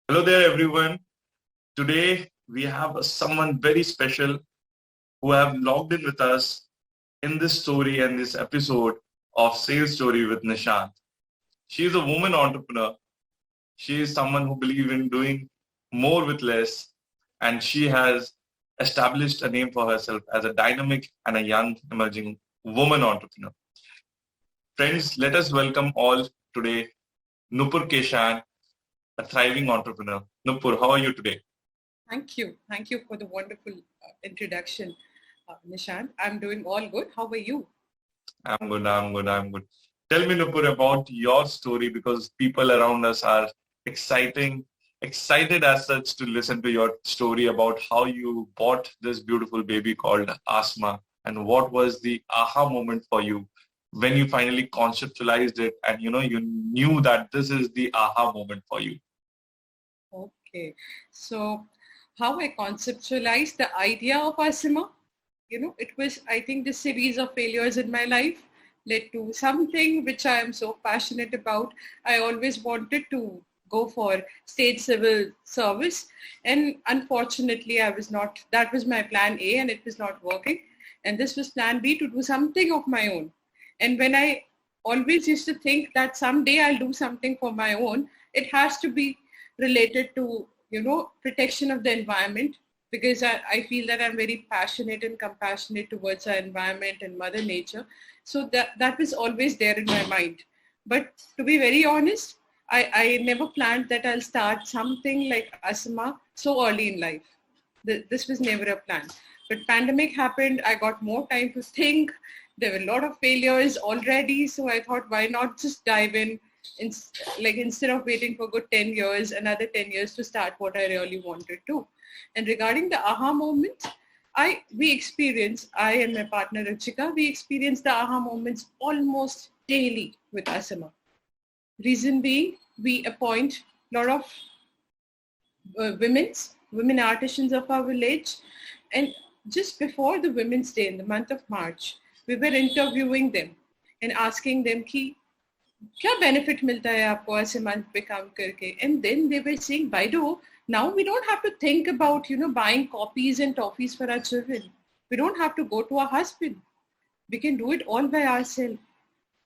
Hello there, everyone. Today we have someone very special who have logged in with us in this story and this episode of Sales Story with Nishant. She is a woman entrepreneur. She is someone who believes in doing more with less, and she has established a name for herself as a dynamic and a young emerging woman entrepreneur. Friends, let us welcome all today Noopur Keshan, a thriving entrepreneur. Noopur, how are you today? Thank you. Thank you for the wonderful introduction, Nishant. I'm doing all good. How are you? I'm good. Tell me, Nupur, about your story because people around us are excited as such to listen to your story about how you bought this beautiful baby called Asma and what was the aha moment for you when you finally conceptualized it and you knew that this is the aha moment for you. Okay. So, how I conceptualized the idea of Asma, it was, I think, the series of failures in my life led to something which I am so passionate about. I always wanted to go for state civil service, and unfortunately that was my plan A and it was not working, and this was plan B, to do something of my own. And when I always used to think that someday I'll do something for my own, it has to be related to protection of the environment, because I feel that I'm very passionate and compassionate towards our environment and Mother Nature. So that was always there in my mind. But to be very honest, I never planned that I'll start something like Asma so early in life. This was never a plan. But pandemic happened, I got more time to think. There were a lot of failures already, so I thought, why not just dive in, instead of waiting for good 10 years, another 10 years to start what I really wanted to. And regarding the aha moment, I and my partner Ruchika, we experience the aha moments almost daily with Asama. Reason being, we appoint a lot of women artisans of our village, and just before the Women's Day in the month of March, we were interviewing them and asking them कि क्या benefit मिलता है आपको ऐसे month पे काम करके, and then they were saying, by the way, now we don't have to think about buying copies and toffees for our children. We don't have to go to our husband. We can do it all by ourselves.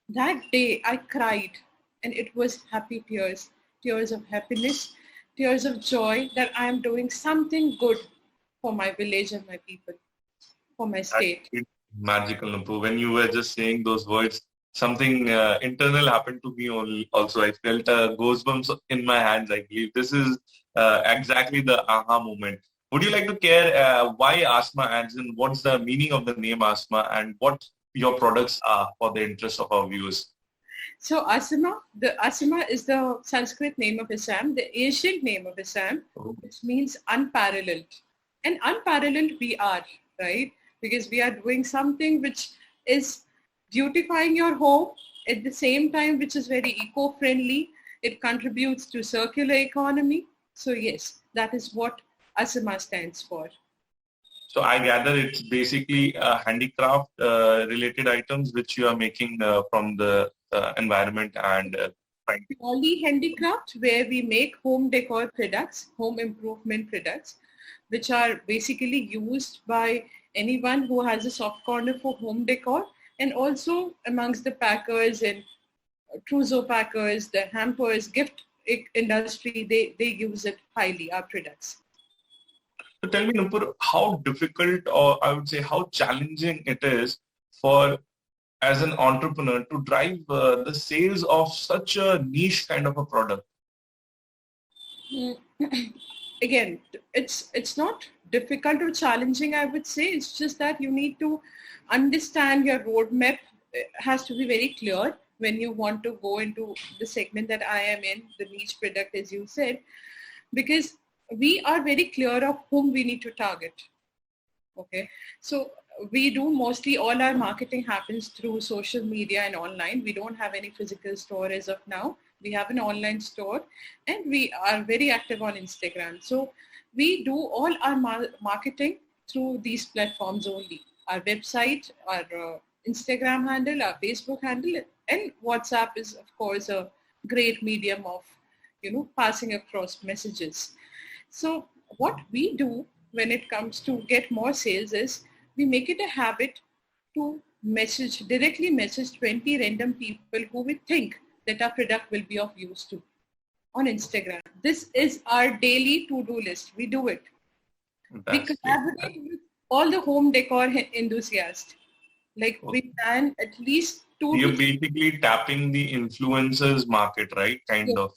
That day I cried, and it was happy tears, tears of happiness, tears of joy that I am doing something good for my village and my people, for my state. Magical, Nupur. When you were just saying those words, something internal happened to me also. I felt goosebumps in my hands. I believe this is exactly the aha moment. Would you like to care why Asma, and what's the meaning of the name Asma, and what your products are for the interest of our viewers? So the Asma is the Sanskrit name of Assam, the ancient name of Assam, which means unparalleled. And unparalleled we are, right? Because we are doing something which is beautifying your home at the same time, which is very eco-friendly. It contributes to circular economy. So yes, that is what Asama stands for. So I gather it's basically handicraft related items which you are making from the environment and Purely handicraft, where we make home decor products, home improvement products, which are basically used by anyone who has a soft corner for home decor, and also amongst the packers and trousseau packers, the hampers, gift industry, they use it highly, our products. So tell me, Nupur, how difficult, or I would say how challenging it is for as an entrepreneur to drive the sales of such a niche kind of a product? Again, it's not difficult or challenging, I would say. It's just that you need to understand your roadmap. It has to be very clear when you want to go into the segment that I am in, the niche product, as you said, because we are very clear of whom we need to target. Okay, so we do mostly all our marketing happens through social media and online. We don't have any physical store as of now. We have an online store, and we are very active on Instagram. So we do all our marketing through these platforms only. Our website, our Instagram handle, our Facebook handle, and WhatsApp is of course a great medium of passing across messages. So what we do when it comes to get more sales is we make it a habit to directly message 20 random people who we think that our product will be of use to on Instagram. This is our daily to-do list. We do it. We That's great. collaborate with all the home decor enthusiasts. Like Okay. we plan at least two You're to three. basically tapping the influencers market, right? Kind Yes. of.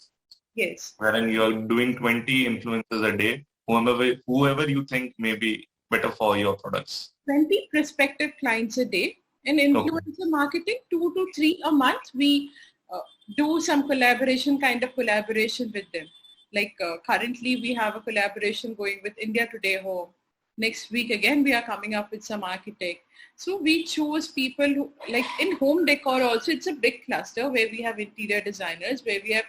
Yes. Wherein you're doing 20 influencers a day, whoever you think may be better for your products. 20 prospective clients a day. In Okay. influencer marketing, 2 to 3 a month, we uh, do some kind of collaboration with them. Like currently we have a collaboration going with India Today Home. Next week again, we are coming up with some architect. So we choose people who, like in home decor also, it's a big cluster where we have interior designers, where we have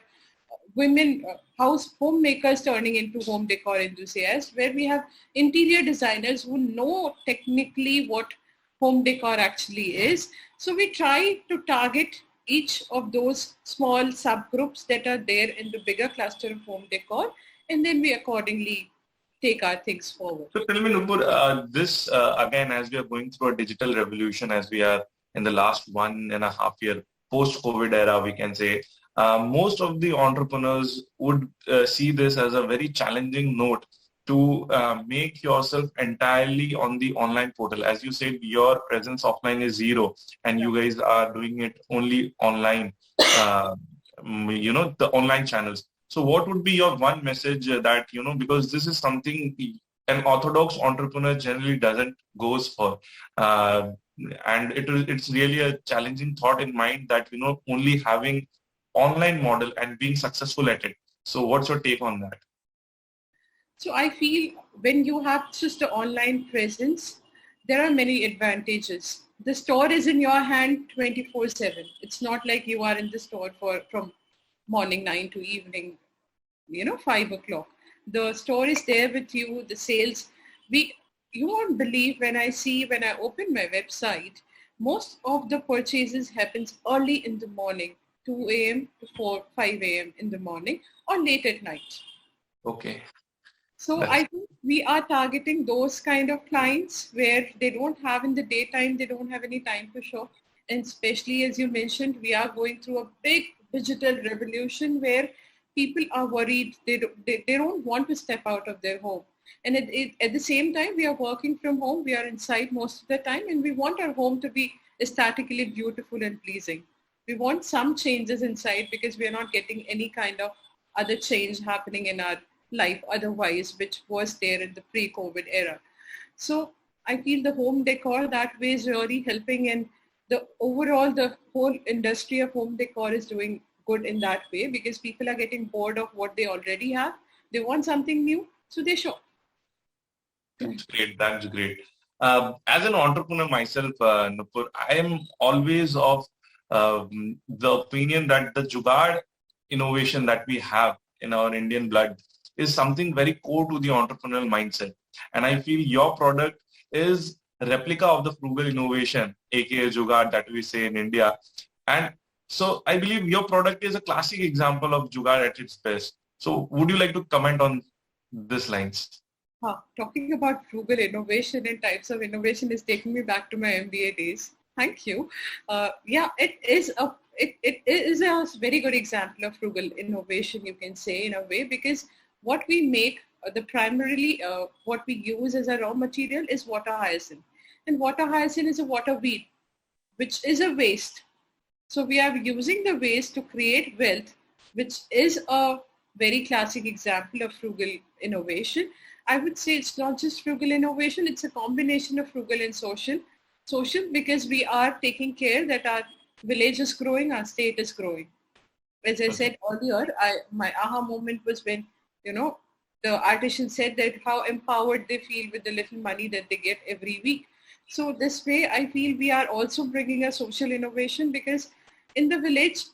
women, house homemakers turning into home decor enthusiasts, where we have interior designers who know technically what home decor actually is. So we try to target each of those small subgroups that are there in the bigger cluster of home decor, and then we accordingly take our things forward. So tell me, Nupur, this again, as we are going through a digital revolution, as we are in the last 1.5 year post-COVID era, we can say, most of the entrepreneurs would see this as a very challenging note to make yourself entirely on the online portal. As you said, your presence offline is zero, and you guys are doing it only online. Uh, the online channels. So what would be your one message that, because this is something an orthodox entrepreneur generally doesn't goes for. Uh, and it's really a challenging thought in mind that, only having online model and being successful at it. So what's your take on that? So I feel when you have just an online presence, there are many advantages. The store is in your hand 24/7. It's not like you are in the store from morning 9 to evening, 5 o'clock. The store is there with you, the sales. You won't believe when I open my website, most of the purchases happens early in the morning, 2 a.m. to 5 a.m. in the morning or late at night. Okay. So That's I think we are targeting those kind of clients where they don't have in the daytime, they don't have any time to shop. And especially as you mentioned, we are going through a big digital revolution where people are worried. They don't want to step out of their home. And at the same time, we are working from home. We are inside most of the time and we want our home to be aesthetically beautiful and pleasing. We want some changes inside because we are not getting any kind of other change happening in our life otherwise, which was there in the pre-COVID era. So I feel the home decor that way is really helping, and the whole industry of home decor is doing good in that way because people are getting bored of what they already have. They want something new, so they shop. That's great. That's great. As an entrepreneur myself, Nupur, I am always of the opinion that the jugaad innovation that we have in our Indian blood is something very core to the entrepreneurial mindset. And I feel your product is a replica of the frugal innovation, aka jugaad that we say in India. And so I believe your product is a classic example of jugaad at its best. So would you like to comment on this lines? Talking about frugal innovation and types of innovation is taking me back to my MBA days. Thank you. It is a very good example of frugal innovation, you can say, in a way, because what we make, what we use as a raw material is water hyacinth. And water hyacinth is a water weed, which is a waste. So we are using the waste to create wealth, which is a very classic example of frugal innovation. I would say it's not just frugal innovation, it's a combination of frugal and social. Social because we are taking care that our village is growing, our state is growing. As I said earlier, my aha moment was when, the artisan said that how empowered they feel with the little money that they get every week. So this way, I feel we are also bringing a social innovation because in the village,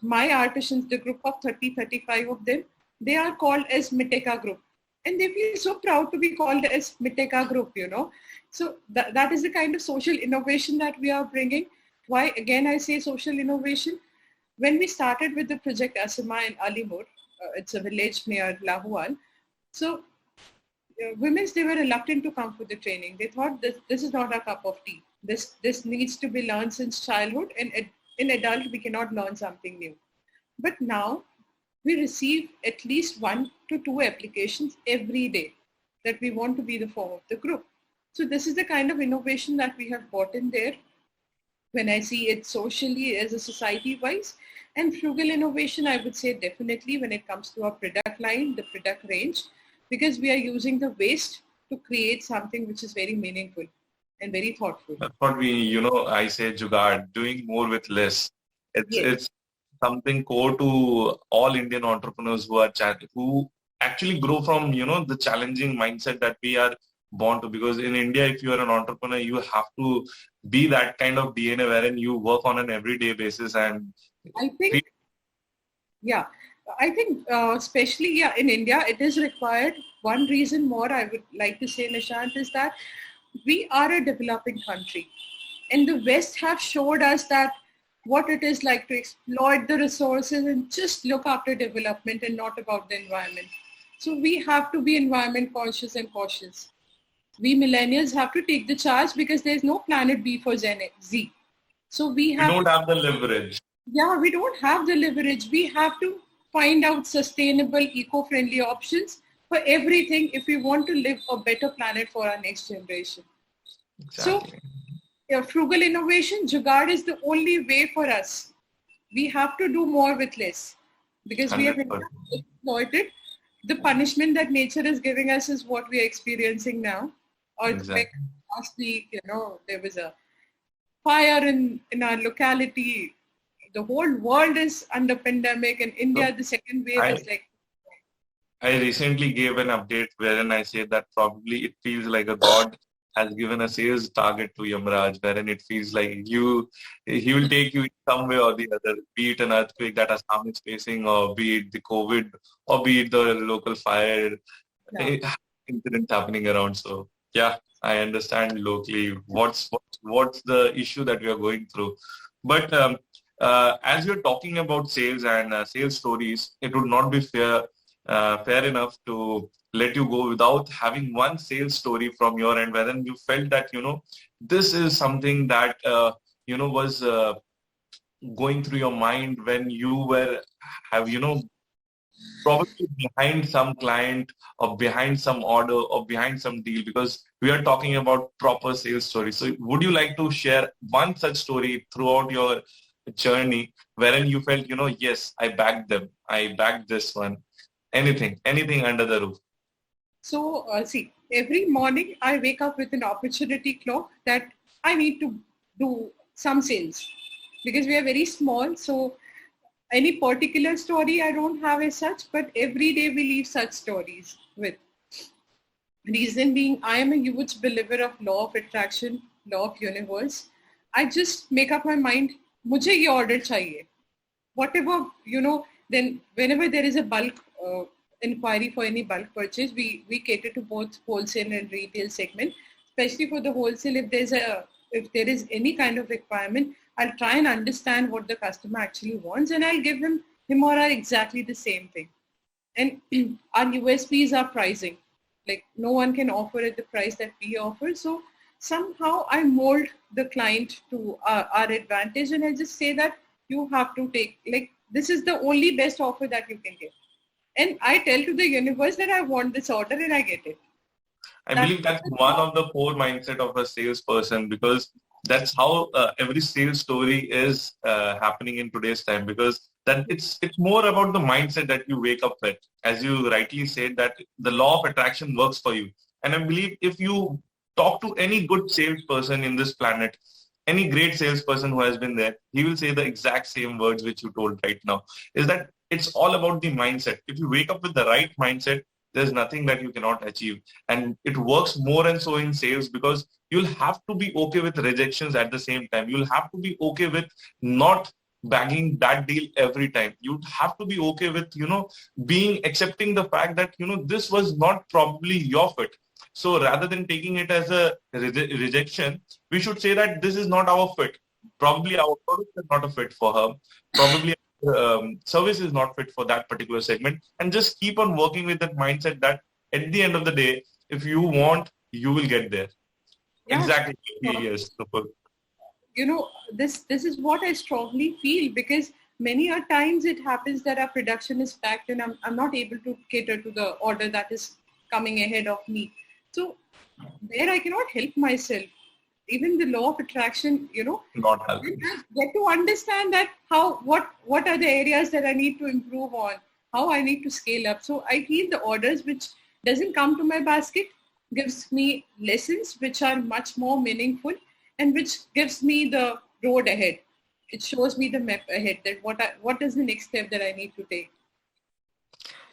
my artisans, the group of 35 of them, they are called as Miteka group. And they feel so proud to be called as Miteka group, So that is the kind of social innovation that we are bringing. Why, again, I say social innovation. When we started with the project Asma in Alimur, it's a village near Lahual. So women, they were reluctant to come for the training. They thought this is not our cup of tea. This needs to be learned since childhood, and in adult we cannot learn something new. But now we receive at least 1 to 2 applications every day that we want to be the form of the group. So this is the kind of innovation that we have brought in there when I see it socially as a society wise. And frugal innovation, I would say definitely when it comes to our product line, the product range, because we are using the waste to create something which is very meaningful and very thoughtful. That's what I say jugaad, doing more with less. Yes. It's something core to all Indian entrepreneurs who actually grow from, the challenging mindset that we are born to. Because in India, if you are an entrepreneur, you have to be that kind of DNA wherein you work on an everyday basis. And I think, yeah, I think especially in India, it is required. One reason more I would like to say, Nishant, is that we are a developing country, and the West have showed us that what it is like to exploit the resources and just look after development and not about the environment. So we have to be environment conscious and cautious. We millennials have to take the charge because there's no planet B for Gen Z. So we don't have the leverage. Yeah, we don't have the leverage. We have to find out sustainable, eco-friendly options for everything if we want to live a better planet for our next generation. Exactly. So, frugal innovation, jugaad is the only way for us. We have to do more with less because 100%. We have exploited. The punishment that nature is giving us is what we are experiencing now. Earthquake last week, there was a fire in our locality. The whole world is under pandemic, and India, the second wave is like. I recently gave an update wherein I said that probably it feels like a god has given a sales target to Yamraj, wherein it feels like he will take you some way or the other, be it an earthquake that Assam is facing, or be it the COVID, or be it the local fire incident happening around. So yeah, I understand locally what's the issue that we are going through. But as you're talking about sales and sales stories, it would not be fair enough to let you go without having one sales story from your end, wherein you felt that, this is something that, was going through your mind when you probably behind some client or behind some order or behind some deal, because we are talking about proper sales stories. So would you like to share one such story throughout your journey wherein you felt, yes, I backed them, I backed this one, anything under the roof? So see, every morning I wake up with an opportunity clock that I need to do some sales because we are very small. So any particular story I don't have as such, but every day we leave such stories with. Reason being, I am a huge believer of law of attraction, law of universe. I just make up my mind, मुझे ये order चाहिए. Whatever, then whenever there is a bulk inquiry for any bulk purchase, we cater to both wholesale and retail segment. Especially for the wholesale, if there is any kind of requirement, I'll try and understand what the customer actually wants, and I'll give him or her exactly the same thing. And our USPs are pricing. Like no one can offer at the price that we offer. So somehow I mold the client to our advantage, and I just say that you have to take, this is the only best offer that you can get. And I tell to the universe that I want this order and I get it. I believe that's one of the core mindset of a salesperson, because that's how every sales story is happening in today's time, because then it's more about the mindset that you wake up with. As you rightly said, that the law of attraction works for you. And I believe if you talk to any good salesperson in this planet, any great salesperson who has been there, he will say the exact same words which you told right now, is that it's all about the mindset. If you wake up with the right mindset, there's nothing that you cannot achieve. And it works more and so in sales, because you'll have to be okay with rejections at the same time. You'll have to be okay with not bagging that deal every time. You'd have to be okay with, accepting the fact that, this was not probably your fit. So rather than taking it as a rejection, we should say that this is not our fit. Probably our product is not a fit for her. Probably service is not fit for that particular segment, and just keep on working with that mindset that at the end of the day, if you want, you will get there. Yeah, Exactly. sure. Yes. Super. This is what I strongly feel, because many a times it happens that our production is packed and I'm not able to cater to the order that is coming ahead of me. So there I cannot help myself. Even the law of attraction, Not then helping. I get to understand that what are the areas that I need to improve on, how I need to scale up. So I feel the orders which doesn't come to my basket gives me lessons which are much more meaningful, and which gives me the road ahead. It shows me the map ahead, that what is the next step that I need to take.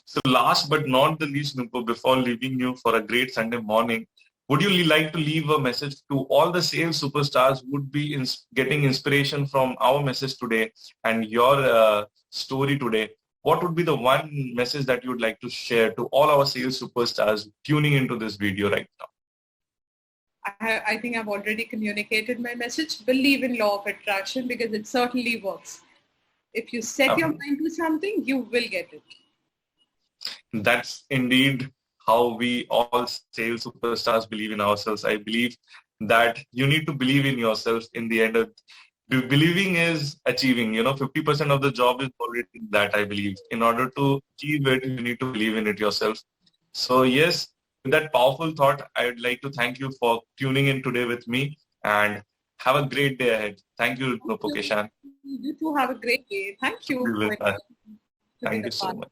So last but not the least, Nupur, before leaving you for a great Sunday morning, would you like to leave a message to all the sales superstars who would be getting inspiration from our message today and your story today? What would be the one message that you would like to share to all our sales superstars tuning into this video right now? I think I've already communicated my message. Believe in law of attraction, because it certainly works. If you set your mind to something, you will get it. That's indeed how we all sales superstars believe in ourselves. I believe that you need to believe in yourself in the end of believing is achieving. 50% of the job is already that, I believe. In order to achieve it, you need to believe in it yourself. So yes, with that powerful thought, I would like to thank you for tuning in today with me, and have a great day ahead. Thank you, Thank Noopur you. Keshan, You too have a great day. Thank to be you for with us. inviting me to be Thank the you so part. much.